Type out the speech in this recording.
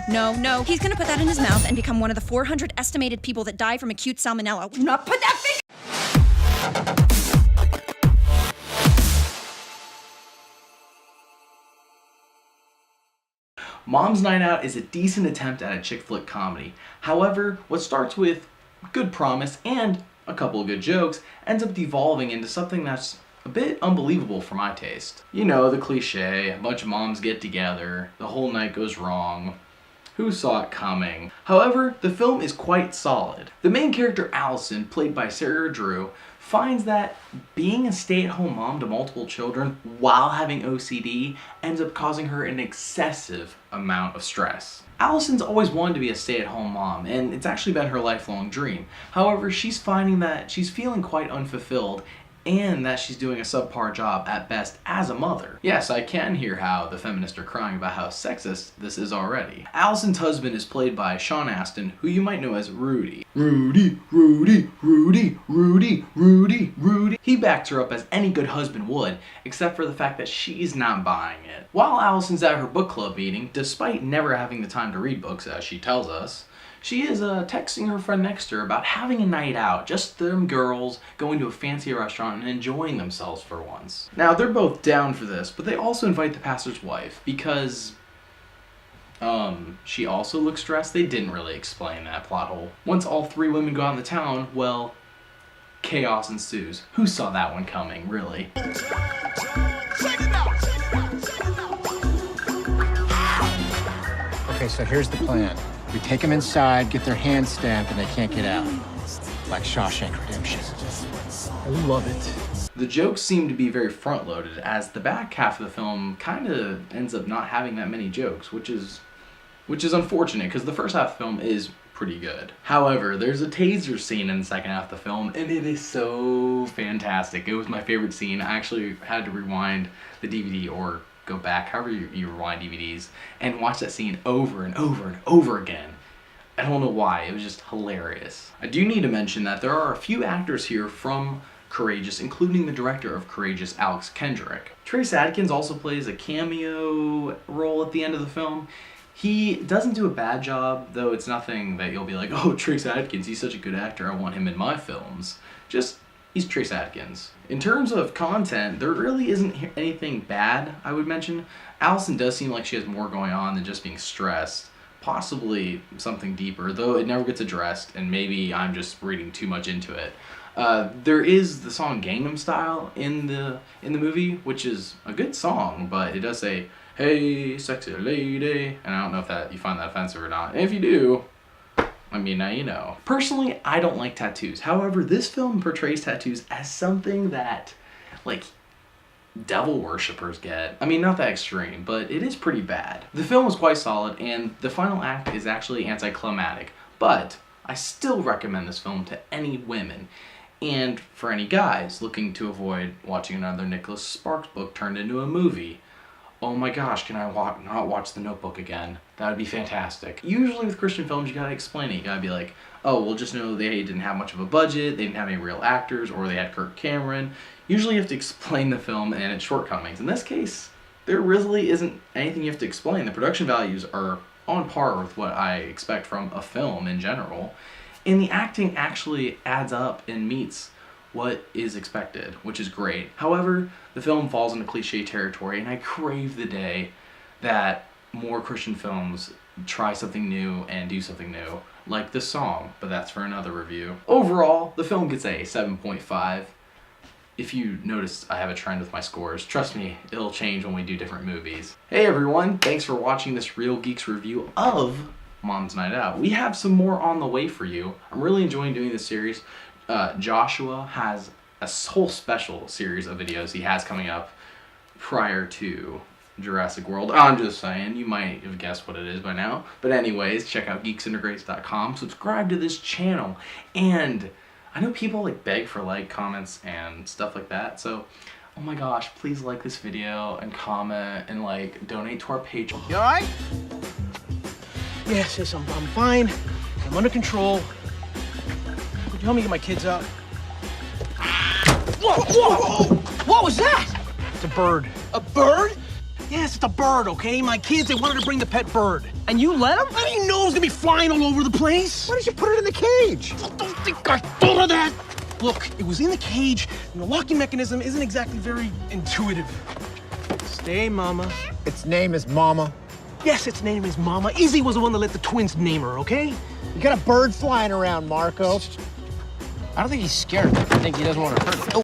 no. He's gonna put that in his mouth and become one of the 400 estimated people that die from acute salmonella. Do not put that thing. Mom's Night Out is a decent attempt at a chick flick comedy. However, what starts with good promise and a couple of good jokes ends up devolving into something that's a bit unbelievable for my taste. You know, the cliche, a bunch of moms get together, the whole night goes wrong. Who saw it coming? However, the film is quite solid. The main character, Allison, played by Sarah Drew, finds that being a stay-at-home mom to multiple children while having OCD ends up causing her an excessive amount of stress. Allison's always wanted to be a stay-at-home mom, and it's actually been her lifelong dream. However, she's finding that she's feeling quite unfulfilled and that she's doing a subpar job at best as a mother. Yes, I can hear how the feminists are crying about how sexist this is already. Allison's husband is played by Sean Astin, who you might know as Rudy. Rudy. He backs her up as any good husband would, except for the fact that she's not buying it. While Allison's at her book club meeting, despite never having the time to read books, as she tells us, she is texting her friend next to her about having a night out, just them girls going to a fancy restaurant and enjoying themselves for once. Now, they're both down for this, but they also invite the pastor's wife because, she also looks stressed. They didn't really explain that plot hole. Once all three women go out in the town, well, chaos ensues. Who saw that one coming, really? Okay, so here's the plan. We take them inside, get their hands stamped, and they can't get out. Like Shawshank Redemption. I love it. The jokes seem to be very front-loaded, as the back half of the film kind of ends up not having that many jokes, which is unfortunate, because the first half of the film is pretty good. However, there's a taser scene in the second half of the film, and it is so fantastic. It was my favorite scene. I actually had to rewind the DVD or go back, however you rewind DVDs, and watch that scene over and over and over again. I don't know why, it was just hilarious. I do need to mention that there are a few actors here from Courageous, including the director of Courageous, Alex Kendrick. Trace Adkins also plays a cameo role at the end of the film. He doesn't do a bad job, though it's nothing that you'll be like, oh, Trace Adkins, he's such a good actor, I want him in my films. Just, he's Trace Adkins. In terms of content, there really isn't anything bad, I would mention. Allison does seem like she has more going on than just being stressed. Possibly something deeper, though it never gets addressed, and maybe I'm just reading too much into it. There is the song Gangnam Style in the movie, which is a good song, but it does say, hey, sexy lady, and I don't know if that you find that offensive or not. And if you do, I mean, now you know. Personally, I don't like tattoos. However, this film portrays tattoos as something that, like, devil worshippers get. I mean, not that extreme, but it is pretty bad. The film is quite solid, and the final act is actually anticlimactic, but I still recommend this film to any women, and for any guys looking to avoid watching another Nicholas Sparks book turned into a movie. Oh my gosh, can I not watch The Notebook again? That would be fantastic. Usually with Christian films, you gotta explain it. You gotta be like, oh, well, just know they didn't have much of a budget, they didn't have any real actors, or they had Kirk Cameron. Usually you have to explain the film and its shortcomings. In this case, there really isn't anything you have to explain. The production values are on par with what I expect from a film in general, and the acting actually adds up and meets what is expected, which is great. However, the film falls into cliche territory, and I crave the day that more Christian films try something new and do something new, like this song, but that's for another review. Overall, the film gets a 7.5. If you notice I have a trend with my scores, trust me, it'll change when we do different movies. Hey everyone, thanks for watching this Real Geeks review of Mom's Night Out. We have some more on the way for you. I'm really enjoying doing this series. Joshua has a whole special series of videos he has coming up prior to Jurassic World. I'm just saying, you might have guessed what it is by now. But anyways, check out geeksintergrates.com, subscribe to this channel, and I know people like beg for like comments and stuff like that, so oh my gosh, please like this video and comment and like donate to our page. You alright? Yes, I'm fine. I'm under control. Could you help me get my kids out? Whoa! What was that? It's a bird. A bird? Yeah, Yes, it's a bird, okay? My kids, they wanted to bring the pet bird. And you let him? I didn't know it was gonna be flying all over the place. Why didn't you put it in the cage? I don't think I thought of that. Look, it was in the cage, and the locking mechanism isn't exactly very intuitive. Stay, Mama. Its name is Mama. Yes, its name is Mama. Izzy was the one that let the twins name her, okay? You got a bird flying around, Marco. I don't think he's scared. I think he doesn't want to hurt it. Oh,